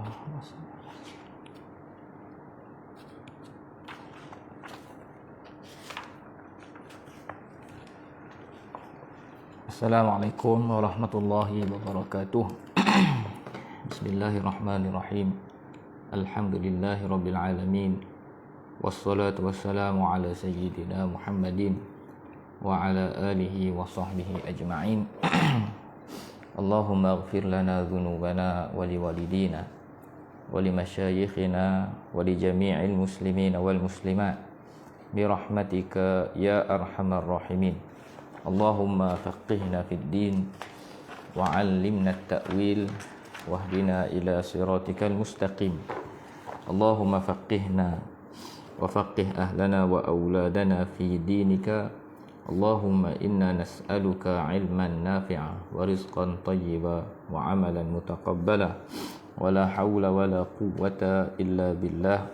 Assalamualaikum warahmatullahi wabarakatuh. Bismillahirrahmanirrahim. Alhamdulillahirabbil alamin. Wassalatu wassalamu ala sayyidina Muhammadin wa ala alihi wa sahbihi ajma'in. Allahumma ighfir lana dhunubana wa liwalidina wa limasyayikhina wa li jami'il muslimina wal muslimat bi rahmatika ya arhamar rahimin. Allahumma faqihna fid din wa 'allimna at-ta'wil wahdina ila siratikal mustaqim. Allahumma faqihna wa faqih ahlana wa auladana fi dinika. Allahumma inna nas'aluka 'ilman nafi'a wa rizqan thayyiba wa 'amalan mutaqabbala wa la hawla wa la quwwata illa billah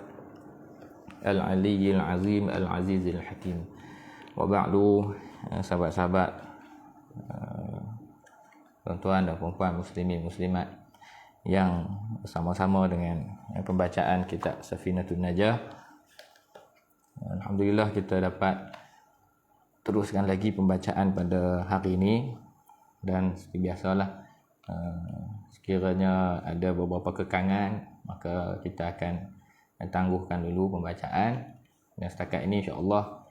al-'aliyyil 'azim al-'azizil hakim. Wa ba'du, sahabat-sahabat, tuan-tuan dan puan-puan muslimin muslimat yang bersama-sama dengan pembacaan kitab Safinatun Najah, alhamdulillah kita dapat teruskan lagi pembacaan pada hari ini. Dan seperti biasalah, sekiranya ada beberapa kekangan, maka kita akan tangguhkan dulu pembacaan. Dan setakat ini insya-Allah,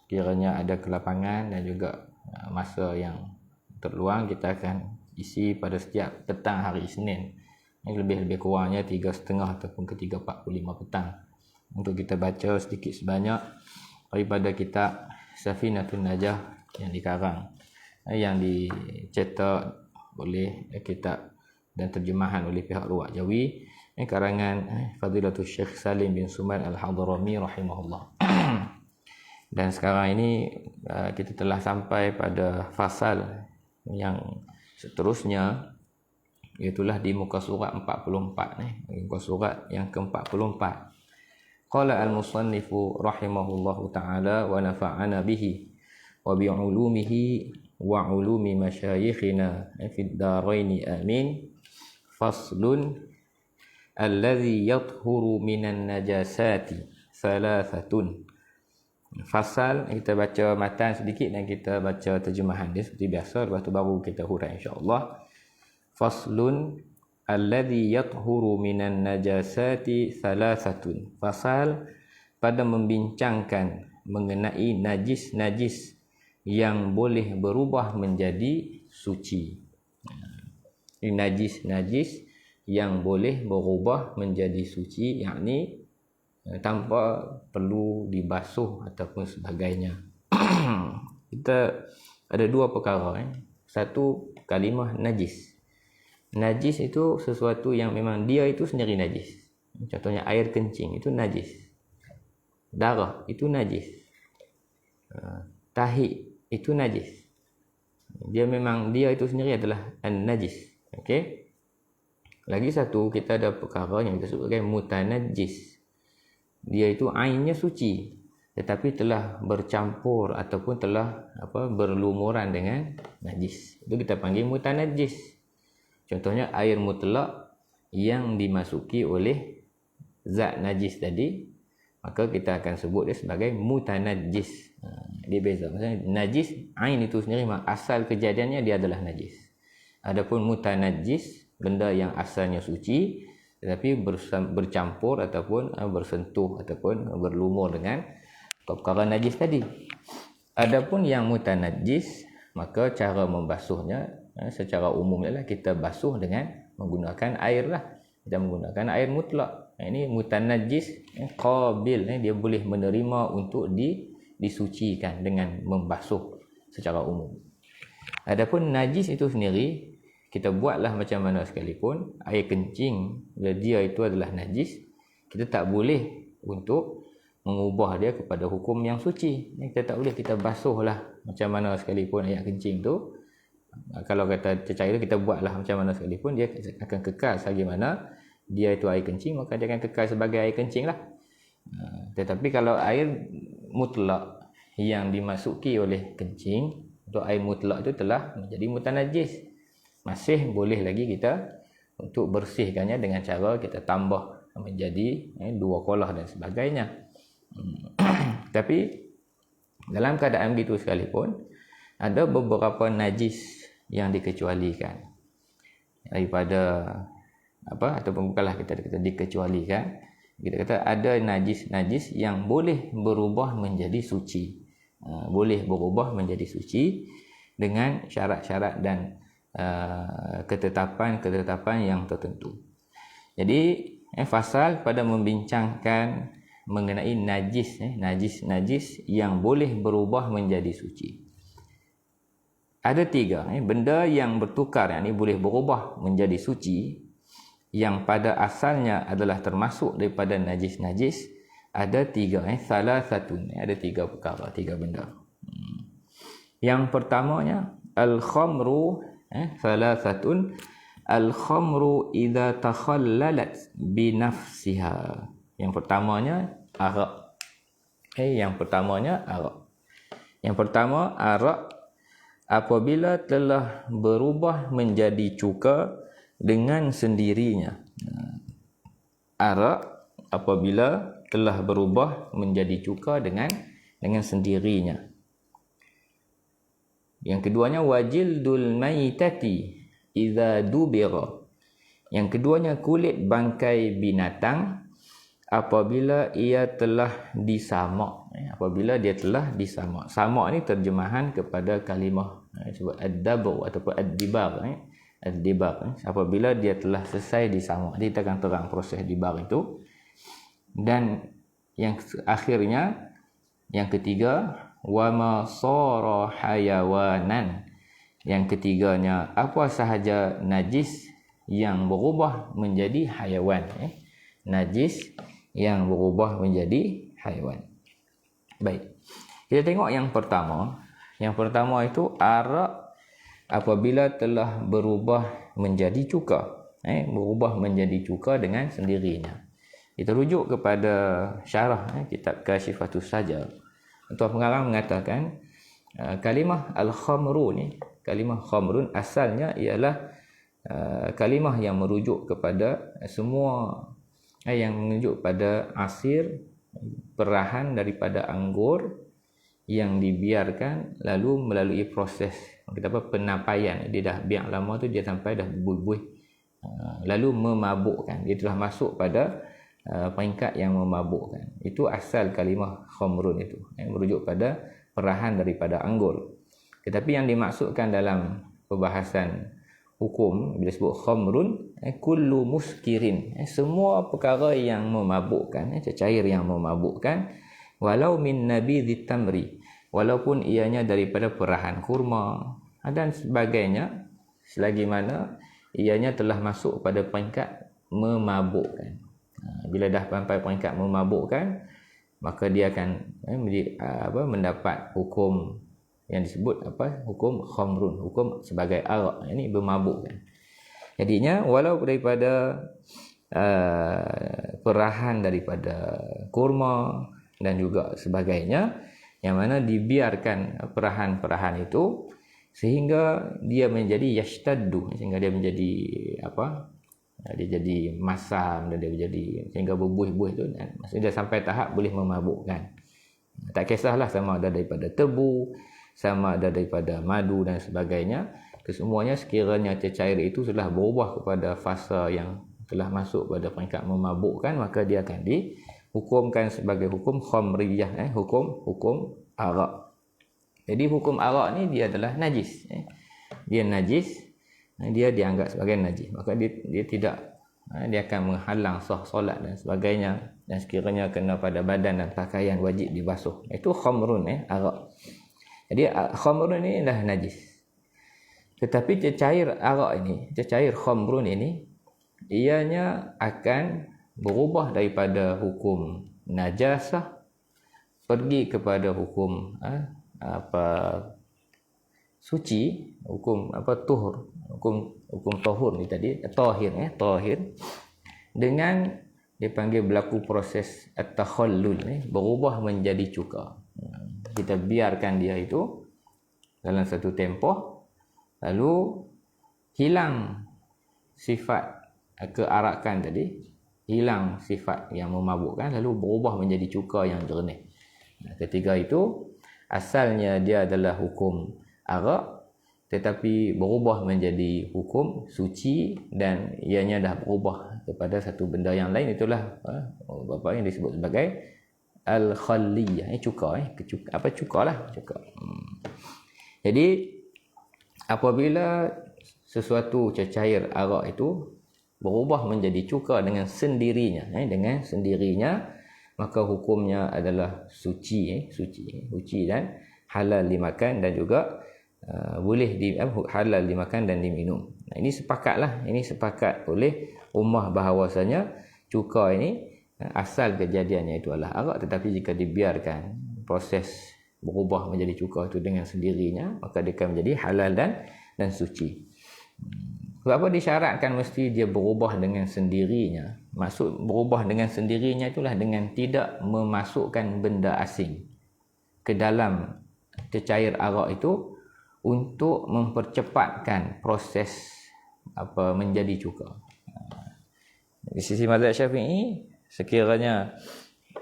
sekiranya ada kelapangan dan juga masa yang terluang, kita akan isi pada setiap petang hari Isnin. Ini lebih kurangnya 3.30 ataupun ke 3.45 petang, untuk kita baca sedikit sebanyak daripada kitab Safinatun Najah yang dikarang, yang dicetak oleh kitab dan terjemahan oleh pihak luar Jawi, karangan Fadilatul Syekh Salim bin Suman Al-Hadrami rahimahullah. Dan sekarang ini kita telah sampai pada fasal yang seterusnya, iaitulah di muka surat 44 ni, muka surat yang ke-44. Qala al-musannifu rahimahullahu ta'ala wa nafa'ana bihi wa bi 'ulumihi wa 'ulumi masyayikhina fid daraini amin. Faslun alladhi yathuru minan najasati thalathatun. Fasal, kita baca matan sedikit dan kita baca terjemahan dia seperti biasa, lepas tu baru kita hurai insya-Allah. Faslun alladhi yathuru minan najasati thalathatun. Fasal pada membincangkan mengenai najis-najis yang boleh berubah menjadi suci. Ini najis-najis yang boleh berubah menjadi suci, yakni tanpa perlu dibasuh ataupun sebagainya. Kita ada dua perkara. Satu, kalimah najis. Najis itu sesuatu yang memang dia itu sendiri najis. Contohnya air kencing itu najis. Darah itu najis. Tahi itu najis. Dia memang dia itu sendiri adalah najis. Okey. Lagi satu, kita ada perkara yang kita sebut sebagai mutanajjis. Dia itu ainnya suci, tetapi telah bercampur ataupun telah berlumuran dengan najis. Itu kita panggil mutanajjis. Contohnya air mutlak yang dimasuki oleh zat najis tadi, maka kita akan sebut dia sebagai mutanajjis. Dia beza. Maksudnya najis, ain itu sendiri asal kejadiannya dia adalah najis. Adapun mutanajjis, benda yang asalnya suci tetapi bercampur ataupun bersentuh ataupun berlumur dengan perkara najis tadi. Adapun yang mutanajjis, maka cara membasuhnya secara umum ialah kita basuh dengan menggunakan air lah. Kita menggunakan air mutlak. Ini mutanajjis qabil, dia boleh menerima untuk disucikan dengan membasuh secara umum. Adapun najis itu sendiri, kita buatlah macam mana sekalipun, air kencing, bila dia itu adalah najis, kita tak boleh untuk mengubah dia kepada hukum yang suci. Kita tak boleh, kita basuhlah macam mana sekalipun air kencing tu. Kalau kata cecair kita buatlah macam mana sekalipun, dia akan kekal selagi mana dia itu air kencing, maka dia akan kekal sebagai air kencing lah. Tetapi kalau air mutlak yang dimasuki oleh kencing, untuk air mutlak itu telah menjadi mutanajis, masih boleh lagi kita untuk bersihkannya dengan cara kita tambah menjadi 2 kolah dan sebagainya. Tapi dalam keadaan begitu sekalipun, ada beberapa najis yang dikecualikan daripada ataupun bukanlah kita dikecualikan, kita kata ada najis-najis yang boleh berubah menjadi suci. Boleh berubah menjadi suci dengan syarat-syarat dan ketetapan-ketetapan yang tertentu. Jadi fasal pada membincangkan mengenai najis yang boleh berubah menjadi suci. Ada 3 benda yang bertukar, yang ini boleh berubah menjadi suci, yang pada asalnya adalah termasuk daripada najis-najis. Ada 3 salah satu, ada 3 perkara, 3 benda. Yang pertamanya al-khamru, salah satu al-khamru idza takhallalat bi nafsiha. Yang pertamanya arak. Yang pertamanya arak. Yang pertama arak apabila telah berubah menjadi cuka dengan sendirinya. Arak apabila telah berubah menjadi cuka dengan sendirinya. Yang keduanya wajildul maitati idza dubira. Yang keduanya kulit bangkai binatang apabila ia telah disamak. Apabila dia telah disamak. Samak ni terjemahan kepada kalimah sebut ad-dabr ataupun ad-dibar. Ad-dibar apabila dia telah selesai disamak. Dia akan terang proses dibar itu. Dan yang akhirnya, yang ketiga, wama sara hayawanan. Yang ketiganya, apa sahaja najis yang berubah menjadi haiwan. Najis yang berubah menjadi haiwan. Baik. Kita tengok yang pertama. Yang pertama itu arak apabila telah berubah menjadi cuka. Berubah menjadi cuka dengan sendirinya. Kita rujuk kepada syarah kitab Kasyifatus Saja. Tuan pengarang mengatakan kalimah al-khamru ni, kalimah khamrun asalnya ialah kalimah yang merujuk kepada semua yang menunjuk pada asir perahan daripada anggur yang dibiarkan lalu melalui proses penapaian. Dia dah biar lama tu, dia sampai dah buih-buih lalu memabukkan. Dia telah masuk pada peringkat yang memabukkan. Itu asal kalimah khamrun itu, merujuk pada perahan daripada anggur. Tetapi yang dimaksudkan dalam perbahasan hukum bila sebut khamrun, kullu muskirin, semua perkara yang memabukkan, cecair yang memabukkan, walau min nabidhit tamri, walaupun ianya daripada perahan kurma dan sebagainya, selagi mana ianya telah masuk pada peringkat memabukkan. Bila dah sampai peringkat memabukkan, maka dia akan mendapat hukum yang disebut hukum khamrun, hukum sebagai arak, ini bermabuk kan. Jadinya walau daripada perahan daripada kurma dan juga sebagainya, yang mana dibiarkan perahan-perahan itu sehingga dia menjadi yashtaddu, sehingga dia menjadi dia jadi masam dan dia menjadi sehingga berbuih-buih tu, dan maksudnya dia sampai tahap boleh memabukkan. Tak kisahlah sama ada daripada tebu, sama ada daripada madu dan sebagainya, kesemuanya sekiranya cecair itu telah berubah kepada fasa yang telah masuk pada peringkat memabukkan, maka dia akan dihukumkan sebagai hukum khamriyah, hukum arak. Jadi hukum arak ni dia adalah najis. Dia najis, dia dianggap sebagai najis, maka dia tidak, dia akan menghalang sah solat dan sebagainya, dan sekiranya kena pada badan dan pakaian wajib dibasuh. Itu khamrun, arak. Jadi khamrun ini adalah najis. Tetapi cecair arak ini, cecair khamrun ini, ianya akan berubah daripada hukum najasah pergi kepada hukum suci, hukum tuhur, hukum tahur ni tadi, tahir, dengan dipanggil berlaku proses at-takhallul, berubah menjadi cuka. Kita biarkan dia itu dalam satu tempoh, lalu hilang sifat kearakan tadi, hilang sifat yang memabukkan, lalu berubah menjadi cuka yang jernih. Ketiga itu asalnya dia adalah hukum arak, tetapi berubah menjadi hukum suci dan ianya dah berubah kepada satu benda yang lain. Itulah apa yang disebut sebagai al-khalliyah. Cuka. Cuka lah. Jadi apabila sesuatu cecair arak itu berubah menjadi cuka dengan sendirinya, maka hukumnya adalah suci dan halal dimakan, dan juga boleh halal dimakan dan diminum. Ini sepakat oleh ummah bahawasanya cuka ini asal kejadiannya itu adalah arak, tetapi jika dibiarkan proses berubah menjadi cuka itu dengan sendirinya, maka dia akan menjadi halal dan suci. Sebab apa disyaratkan mesti dia berubah dengan sendirinya? Maksud berubah dengan sendirinya itulah dengan tidak memasukkan benda asing ke dalam cecair arak itu untuk mempercepatkan proses menjadi cuka. Di sisi mazhab Syafi'i, sekiranya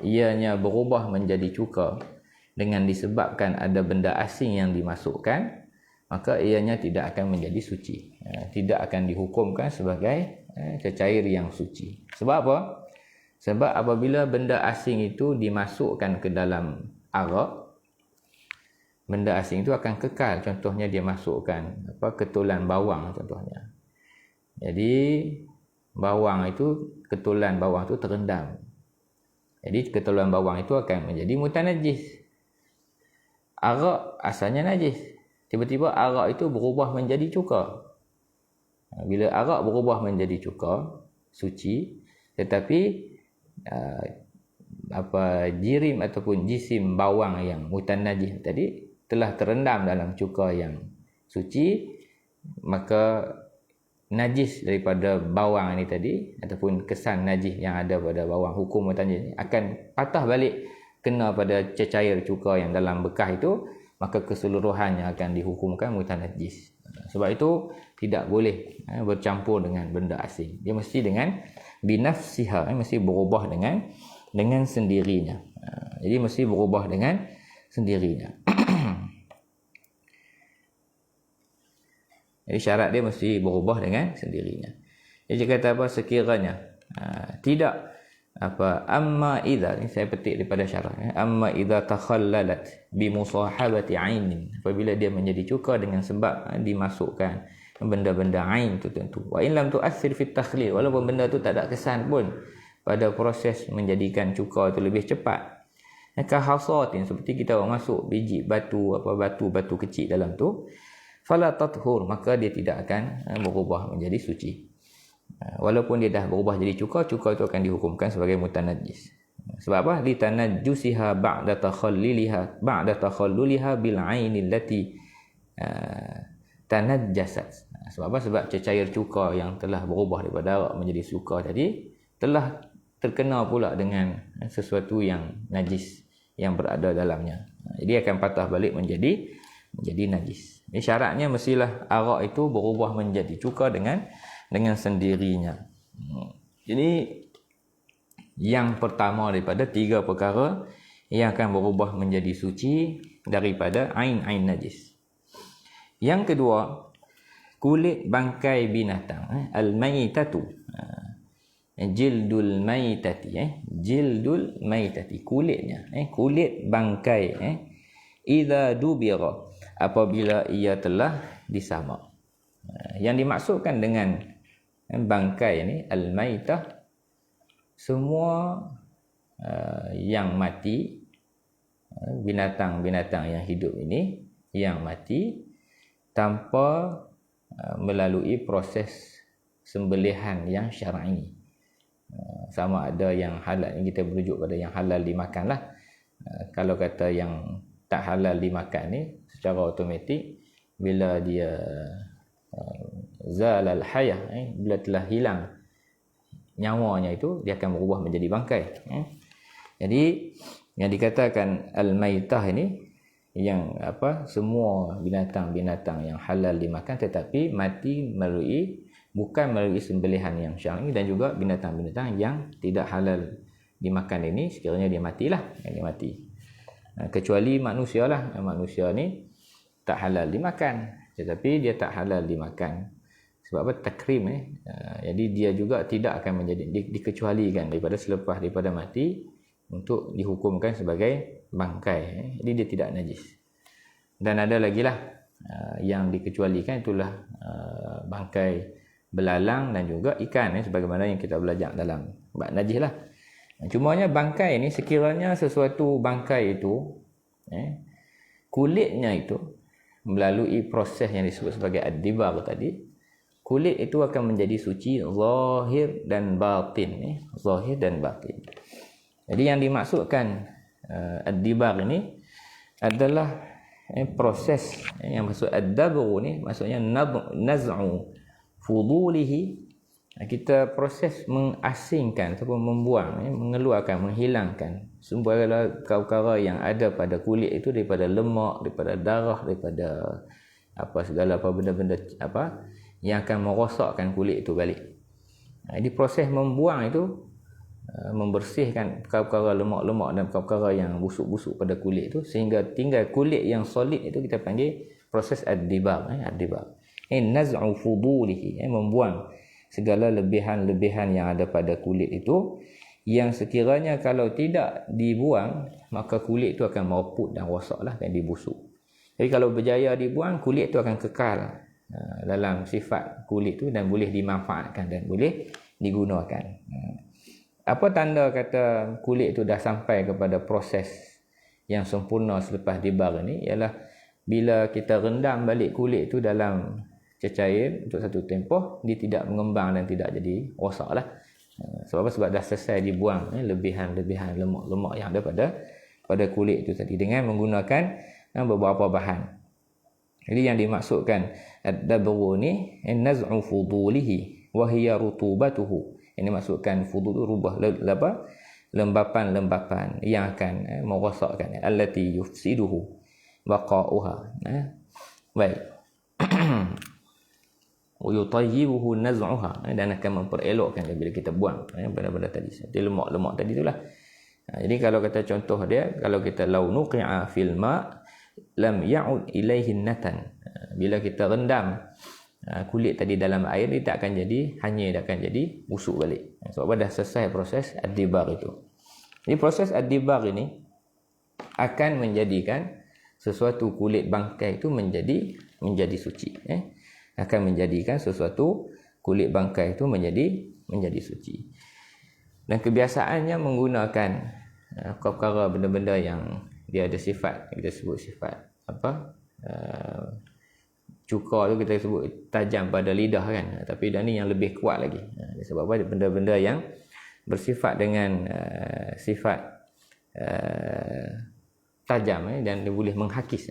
ianya berubah menjadi cuka dengan disebabkan ada benda asing yang dimasukkan, maka ianya tidak akan menjadi suci, tidak akan dihukumkan sebagai cecair yang suci. Sebab apa? Sebab apabila benda asing itu dimasukkan ke dalam arak, benda asing itu akan kekal. Contohnya dia masukkan ketulan bawang contohnya. Jadi ketulan bawang itu terendam. Jadi ketulan bawang itu akan menjadi mutanajis. Arak asalnya najis. Tiba-tiba arak itu berubah menjadi cuka. Bila arak berubah menjadi cuka, suci, tetapi jirim ataupun jisim bawang yang mutanajis tadi telah terendam dalam cuka yang suci, maka najis daripada bawang ini tadi ataupun kesan najis yang ada pada bawang, hukum mutanajis akan patah balik kena pada cecair cuka yang dalam bekas itu, maka keseluruhannya akan dihukumkan mutanajis. Sebab itu tidak boleh bercampur dengan benda asing. Dia mesti dengan binafsiha, mesti berubah dengan sendirinya. Jadi mesti berubah dengan sendirinya. Jadi syarat dia mesti berubah dengan sendirinya. Dia kata apa? Sekiranya tidak amma idza, ini saya petik daripada syarah, amma idza takhallalat bi musahabati ainin, apabila dia menjadi cuka dengan sebab dimasukkan benda-benda ain tertentu, wa in lam tu'athir fi takhlil, walaupun benda tu tak ada kesan pun pada proses menjadikan cuka itu lebih cepat. Ka hasatin, seperti kita masuk biji batu batu kecil dalam tu, fala tathur, maka dia tidak akan berubah menjadi suci. Walaupun dia dah berubah jadi cuka itu akan dihukumkan sebagai mutanajis. Sebab apa? Litanajjusiha ba'da takhalluliha bil 'aini allati tanajjasat. Sebab apa? Sebab cecair cuka yang telah berubah daripada arak menjadi cuka tadi telah terkena pula dengan sesuatu yang najis yang berada dalamnya. Jadi akan patah balik menjadi najis. Ini syaratnya mestilah arak itu berubah menjadi cuka dengan sendirinya. Jadi yang pertama daripada 3 perkara yang akan berubah menjadi suci daripada ain najis. Yang kedua, kulit bangkai binatang, al-maitatu. Jildul maitati, jildul maitati, kulitnya, kulit bangkai, idza dubira, apabila ia telah disamak. Yang dimaksudkan dengan bangkai ini al-maitah, semua yang mati, binatang-binatang yang hidup ini yang mati tanpa melalui proses sembelihan yang syar'i. Sama ada yang halal, kita merujuk pada yang halal dimakanlah. Kalau kata yang tak halal dimakan ni secara automatik, bila dia zalal hayah, bila telah hilang nyawanya itu, dia akan berubah menjadi bangkai. Jadi yang dikatakan al-maitah ini yang semua binatang-binatang yang halal dimakan tetapi mati melalui bukan melalui sembelihan yang syar'i, dan juga binatang-binatang yang tidak halal dimakan ini sekiranya dia matilah, dia mati. Kecuali manusia lah, manusia ni tak halal dimakan, tetapi dia tak halal dimakan sebab apa? Takrim. Jadi dia juga tidak akan menjadi dikecualikan daripada selepas daripada mati untuk dihukumkan sebagai bangkai. Jadi dia tidak najis. Dan ada lagi lah yang dikecualikan, itulah bangkai belalang dan juga ikan, sebagaimana yang kita belajar dalam bab najis lah. Cumanya bangkai ni, sekiranya sesuatu bangkai itu kulitnya itu melalui proses yang disebut sebagai ad-dibar tadi, kulit itu akan menjadi suci zahir dan batin. Zahir dan batin. Jadi yang dimaksudkan ad-dibar ini adalah proses yang maksud ad-dabru ni, maksudnya naz'u fudulihi. Kita proses mengasingkan ataupun membuang, mengeluarkan, menghilangkan segala perkara yang ada pada kulit itu, daripada lemak, daripada darah, daripada segala benda-benda yang akan merosakkan kulit itu balik. Jadi proses membuang itu membersihkan perkara-perkara lemak-lemak dan perkara yang busuk-busuk pada kulit itu, sehingga tinggal kulit yang solid itu kita panggil proses ad-dibar. Ad-dibar naz'u fudulihi, membuang segala lebihan-lebihan yang ada pada kulit itu, yang sekiranya kalau tidak dibuang maka kulit itu akan mereput dan rosaklah dan dibusuk. Jadi kalau berjaya dibuang, kulit itu akan kekal dalam sifat kulit itu dan boleh dimanfaatkan dan boleh digunakan. Apa tanda kata kulit itu dah sampai kepada proses yang sempurna selepas dibar ini ialah bila kita rendam balik kulit itu dalam cecair untuk satu tempoh, dia tidak mengembang dan tidak jadi rosak lah. Sebab apa? Sebab dah selesai dibuang lebihan-lebihan lemak-lemak yang ada pada kulit itu tadi dengan menggunakan beberapa bahan. Jadi yang dimaksudkan ad-dabru ni naz'u fudulihi wa hiya rutubatuhu. Ini maksudkan fudul rubah lembapan-lembapan yang akan merosakkan, allati yufsiduhu baqa'uha. Baik. Wa yutayyibuhu naz'uha, dan akan memperelokkan bila kita buang benda-benda tadi, lemak-lemak tadi itulah. Jadi kalau kata contoh dia, kalau kita lau nuqi'a fil ma' lam ya'ud ilaihi natan, bila kita rendam kulit tadi dalam air, dia tak akan jadi hanyir, dia akan jadi busuk balik. Sebab dah selesai proses ad-dibar itu. Jadi proses ad-dibar ini akan menjadikan sesuatu kulit bangkai itu menjadi suci. Akan menjadikan sesuatu kulit bangkai itu menjadi suci. Dan kebiasaannya menggunakan perkara benda-benda yang dia ada sifat, kita sebut sifat cuka tu kita sebut tajam pada lidah kan, tapi dah ni yang lebih kuat lagi. Sebab apa? Benda-benda yang bersifat dengan sifat tajam dan dia boleh menghakis.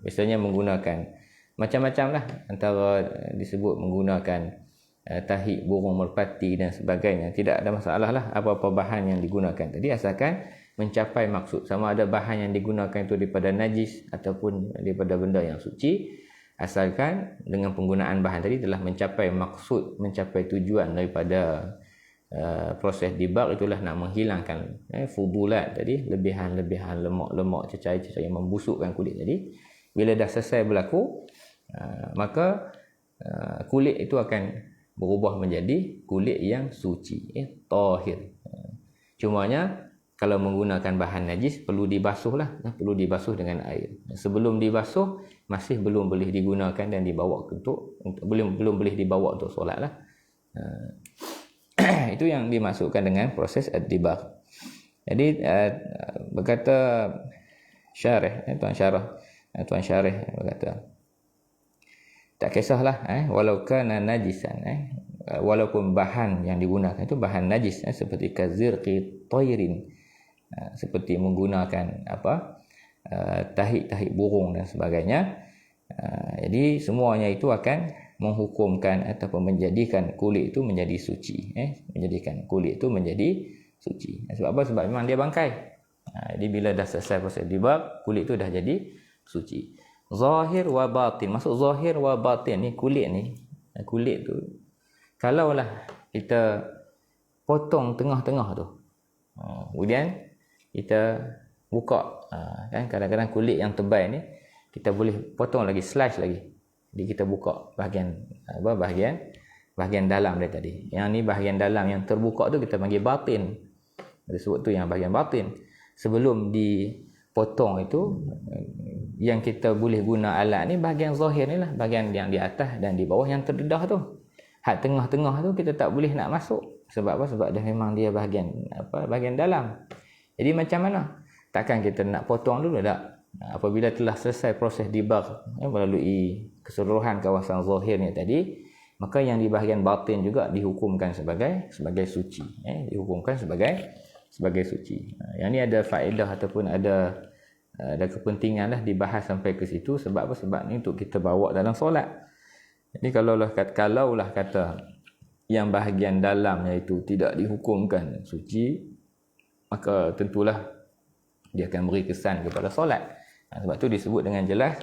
Biasanya menggunakan macam-macam lah, antara disebut menggunakan tahi burung merpati dan sebagainya. Tidak ada masalah lah apa-apa bahan yang digunakan tadi, asalkan mencapai maksud. Sama ada bahan yang digunakan itu daripada najis ataupun daripada benda yang suci, asalkan dengan penggunaan bahan tadi telah mencapai maksud, mencapai tujuan daripada proses dibar, itulah nak menghilangkan fudulat tadi, lebihan-lebihan lemak-lemak, cecair-cecair yang membusukkan kulit tadi. Bila dah selesai berlaku, maka kulit itu akan berubah menjadi kulit yang suci, tahir. Cumanya kalau menggunakan bahan najis perlu dibasuh lah, perlu dibasuh dengan air. Sebelum dibasuh masih belum boleh digunakan dan dibawa untuk belum boleh dibawa untuk solat lah. Itu yang dimaksudkan dengan proses ad-dibar. Jadi berkata syarih, tuan syarih berkata, tak kisahlah walau kana najisan, walaupun bahan yang digunakan itu bahan najis, seperti kazirqi tayrin, seperti menggunakan tahi burung dan sebagainya. Jadi semuanya itu akan menghukumkan ataupun menjadikan kulit itu menjadi suci, menjadikan kulit itu menjadi suci. Sebab apa? Sebab memang dia bangkai. Jadi bila dah selesai proses dibar, kulit itu dah jadi suci. Zahir wa batin. Maksud zahir wa batin ni, kulit ni kulit tu, kalaulah kita potong tengah-tengah tu, kemudian kita buka, kan kadang-kadang kulit yang tebal ni kita boleh potong lagi, slice lagi. Jadi kita buka bahagian dalam dia tadi. Yang ni bahagian dalam yang terbuka tu kita panggil batin. Disebut tu yang bahagian batin. Sebelum dipotong itu, yang kita boleh guna alat ni bahagian zahir ni lah, bahagian yang di atas dan di bawah yang terdedah tu. Hak tengah-tengah tu kita tak boleh nak masuk. Sebab apa? Sebab dia memang dia bahagian dalam. Jadi macam mana? Takkan kita nak potong dulu tak? Apabila telah selesai proses dibag melalui keseluruhan kawasan zahirnya tadi, maka yang di bahagian batin juga dihukumkan sebagai suci. Dihukumkan sebagai suci. Yang ni ada faedah ataupun ada kepentingan lah dibahas sampai ke situ. Sebab apa? Sebab ni untuk kita bawa dalam solat. Jadi kalaulah kata yang bahagian dalamnya itu tidak dihukumkan suci, maka tentulah dia akan beri kesan kepada solat. Sebab tu disebut dengan jelas,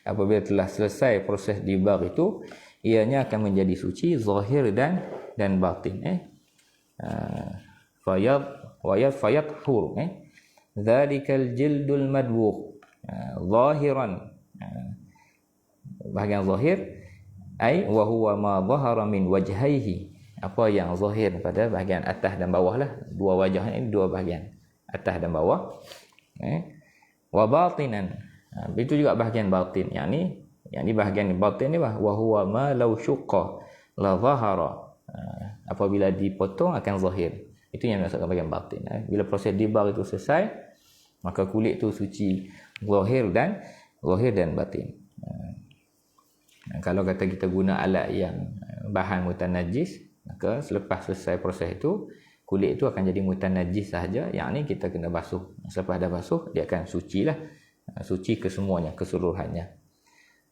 apabila telah selesai proses dibag itu, ianya akan menjadi suci zahir dan batin. Fayad hur. Dzalikal jildul madbugh. Zahiran. Bahagian zahir ai wa huwa ma dhahara min wajhaihi. Apa yang zahir pada bahagian atas dan bawah lah. Dua wajah ni, dua bahagian, atas dan bawah. Wa batinan. Itu juga bahagian batin. Yang ni bahagian batin ni wa huwa ma law syuqqa la zahara. Apabila dipotong akan zahir. Itu yang dimaksudkan bahagian batin. Bila proses dibag itu selesai, maka kulit itu suci zahir dan batin. Kalau kata kita guna alat yang bahan mutanajis, maka selepas selesai proses itu, kulit itu akan jadi mutanajis sahaja. Yang ni kita kena basuh. Selepas dah basuh, dia akan suci lah. Suci kesemuanya, keseluruhannya.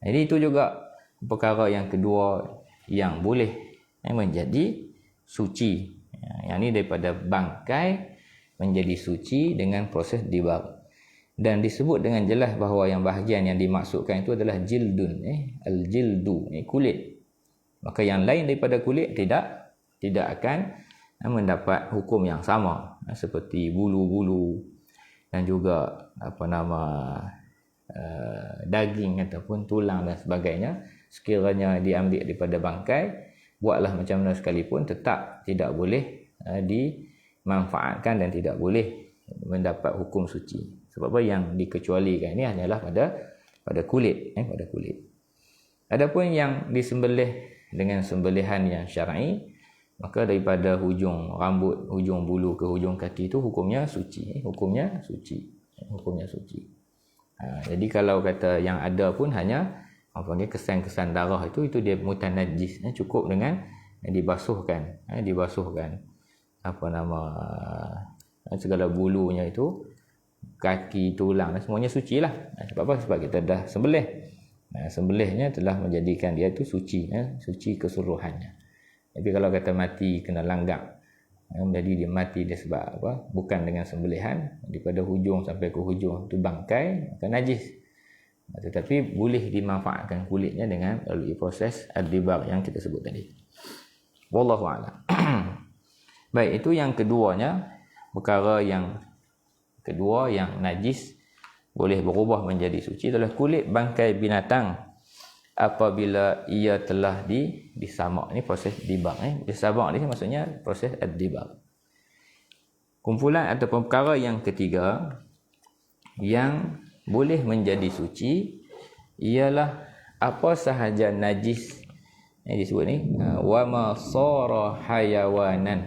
Jadi itu juga perkara yang kedua yang boleh menjadi suci. Yang ni daripada bangkai menjadi suci dengan proses dibag. Dan disebut dengan jelas bahawa yang bahagian yang dimaksudkan itu adalah jildun. Al-jildu, kulit. Maka yang lain daripada kulit tidak akan mendapat hukum yang sama. Seperti bulu-bulu dan juga daging ataupun tulang dan sebagainya. Sekiranya diambil daripada bangkai, buatlah macam mana sekalipun, tetap tidak boleh dimanfaatkan dan tidak boleh mendapat hukum suci. Sebab apa? Yang dikecualikan ini hanyalah pada kulit. Pada kulit. Adapun yang disembelih dengan sembelihan yang syar'i, maka daripada hujung rambut, hujung bulu ke hujung kaki itu hukumnya suci. Hukumnya suci. Jadi kalau kata yang ada pun hanya kesan-kesan darah itu dia mutanajis. Cukup dengan dibasuhkan. Segala bulunya itu, kaki, tulang dan semuanya suci lah. Sebab apa? Sebab kita dah sembelih. Sembelihnya telah menjadikan dia itu suci. Suci keseluruhannya. Tapi kalau kata mati kena langgam, jadi dia mati dia sebab apa? Bukan dengan sembelihan, daripada hujung sampai ke hujung tu bangkai, maka najis. Tetapi boleh dimanfaatkan kulitnya dengan melalui proses ad-dibag yang kita sebut tadi. Wallahu a'lam. Baik, itu yang keduanya. Perkara yang kedua yang najis boleh berubah menjadi suci adalah kulit bangkai binatang apabila ia telah disamak. Ini proses dibag. Disamak ni maksudnya proses ad-dibag. Kumpulan atau perkara yang ketiga yang boleh menjadi suci ialah apa sahaja najis yang disebut ni wa ma sara hayawanan,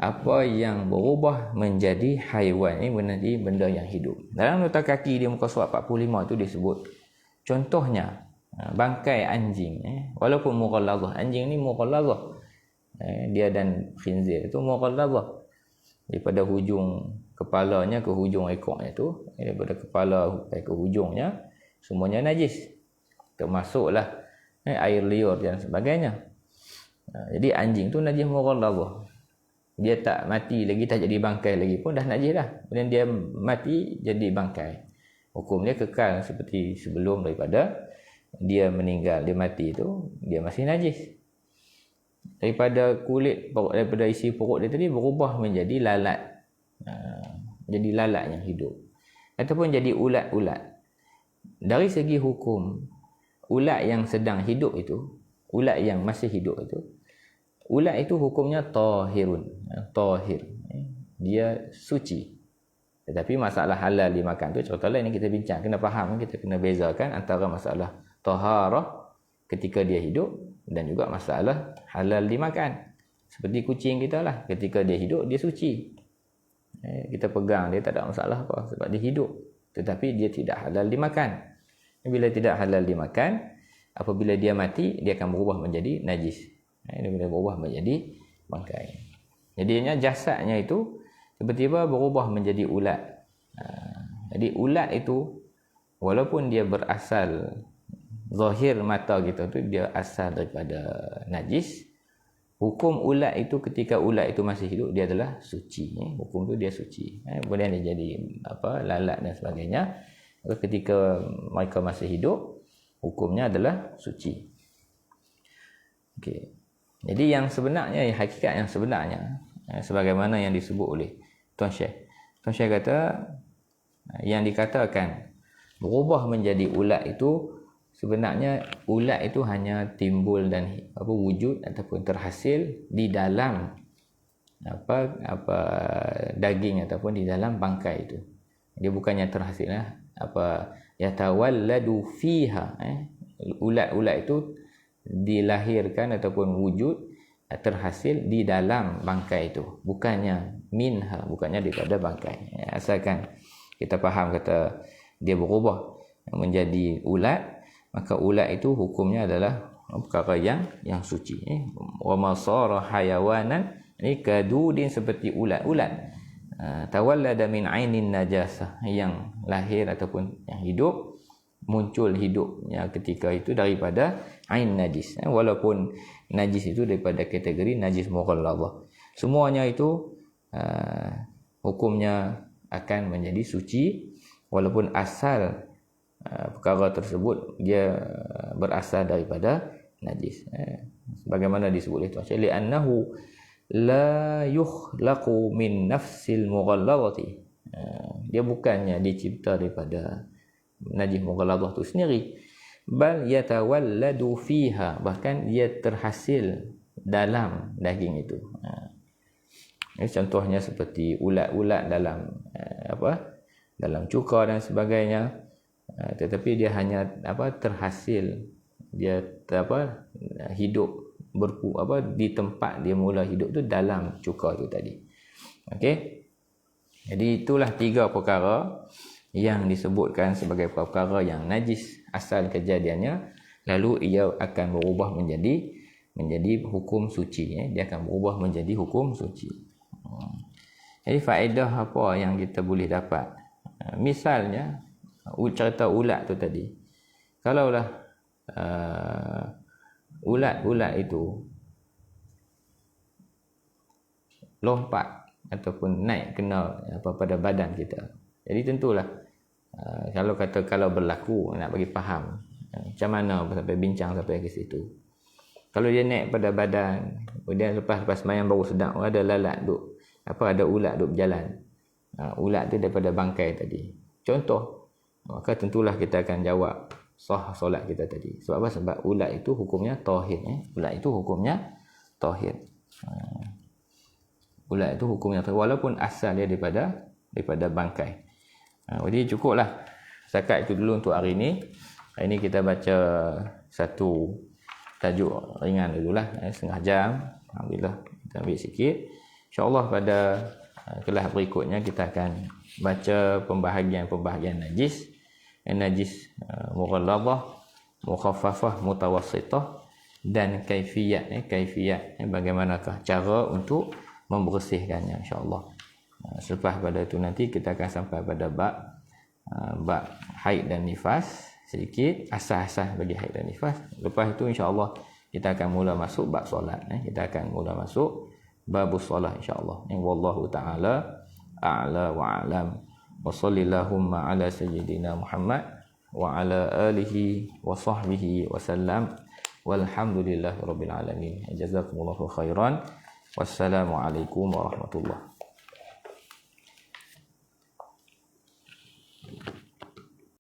apa yang berubah menjadi haiwan. Ini menjadi benda yang hidup. Dalam nota kaki di muka surat 45 itu disebut contohnya bangkai anjing. Walaupun mughalladhah, anjing ni mughalladhah, dia dan khinzir itu mughalladhah. Daripada hujung kepalanya ke hujung ekornya tu, daripada kepala sampai ke hujungnya semuanya najis, termasuklah air liur dan sebagainya. Jadi anjing tu najis mughalladhah. Dia tak mati lagi, tak jadi bangkai lagi pun dah najis dah. Kemudian dia mati jadi bangkai, hukum dia kekal seperti sebelum. Daripada dia meninggal, dia mati itu dia masih najis. daripada kulit, daripada isi perut dia tadi berubah menjadi lalat. Jadi lalat yang hidup. Ataupun jadi ulat-ulat. Dari segi hukum, ulat yang sedang hidup itu, ulat yang masih hidup itu, ulat itu hukumnya tahirun. Tahir. Dia suci. Tetapi masalah halal dimakan tu, contoh lain yang kita bincang. Kena faham, kita kena bezakan antara masalah taharah ketika dia hidup dan juga masalah halal dimakan. Seperti kucing kita lah. Ketika dia hidup, dia suci. Kita pegang dia tak ada masalah apa sebab dia hidup, tetapi dia tidak halal dimakan. Bila tidak halal dimakan, apabila dia mati dia akan berubah menjadi najis. Dia boleh berubah menjadi bangkai. Jadinya jasadnya itu tiba-tiba berubah menjadi ulat. Jadi ulat itu walaupun dia berasal zahir mata kita tu dia asal daripada najis, hukum ulat itu ketika ulat itu masih hidup dia adalah suci. Hukum tu dia suci. Kemudian dia jadi lalat dan sebagainya. Maka ketika mereka masih hidup, hukumnya adalah suci. Okey. Jadi yang sebenarnya, hakikat yang sebenarnya, sebagaimana yang disebut oleh Tuan Syekh. Tuan Syekh kata, yang dikatakan berubah menjadi ulat itu, sebenarnya ulat itu hanya timbul dan wujud ataupun terhasil di dalam daging ataupun di dalam bangkai itu. Dia bukannya terhasil yatawalladu fiha. Ulat-ulat itu dilahirkan ataupun wujud terhasil di dalam bangkai itu, bukannya minha, bukannya daripada bangkai. Asalkan kita faham kata dia berubah menjadi ulat, maka ulat itu hukumnya adalah perkara yang suci. Wa masara hayawanan, ini kadudin seperti ulat-ulat. Tawallada min ainin najasah, yang lahir ataupun yang hidup, muncul hidupnya ketika itu daripada ain najis. Walaupun najis itu daripada kategori najis mughalladhah. Semuanya itu hukumnya akan menjadi suci walaupun asal perkara tersebut dia berasal daripada najis. Sebagaimana disebut oleh Tuan Syekh, li'annahu la yukhlaqu min nafsil mughalladhati. Dia bukannya dicipta daripada najis mughalladhah itu sendiri, bal yatawalladu fiha, bahkan dia terhasil dalam daging itu. Contohnya seperti ulat-ulat dalam dalam cuka dan sebagainya. Tetapi dia hanya terhasil, dia hidup di tempat dia mula hidup tu dalam cuka tu tadi. Okey. Jadi itulah 3 perkara yang disebutkan sebagai perkara yang najis asal kejadiannya, lalu ia akan berubah menjadi hukum suci. Dia akan berubah menjadi hukum suci. Jadi faedah apa yang kita boleh dapat? Misalnya cerita ulat tu tadi. Kalaulah ulat-ulat itu lompat ataupun naik kena pada badan kita. Jadi tentulah kalau berlaku, nak bagi faham macam mana sampai bincang sampai ke situ. Kalau dia naik pada badan, kemudian lepas sembahyang baru sedang ada lalat duk, ada ulat duk berjalan. Ulat tu daripada bangkai tadi. Contoh, maka tentulah kita akan jawab sah solat kita tadi. Sebab apa? Sebab ulat itu hukumnya tahir. Ulat itu hukumnya tahir. Ulat itu hukumnya tahir walaupun asal dia daripada bangkai. Jadi cukuplah setakat itu dulu untuk hari ini. Hari ini kita baca satu tajuk ringan dululah, setengah jam. Alhamdulillah kita ambil sikit. InsyaAllah pada kelas berikutnya kita akan baca pembahagian najis. Najis mughalladhah, mukhaffafah, mutawassithah, dan kaifiyat bagaimanakah cara untuk membersihkannya, insya-Allah. Selepas pada itu nanti kita akan sampai pada bab haid dan nifas, sedikit asas-asas bagi haid dan nifas. Lepas itu insya-Allah kita akan mula masuk bab solat. Kita akan mula masuk bab solat insya-Allah. Wallahu taala a'la wa a'lam. Wa sallallahu ala sayyidina Muhammad wa ala alihi wa sahbihi wa sallam. Walhamdulillahirabbil alamin. Jazakumullahu khairan. Wassalamualaikum warahmatullahi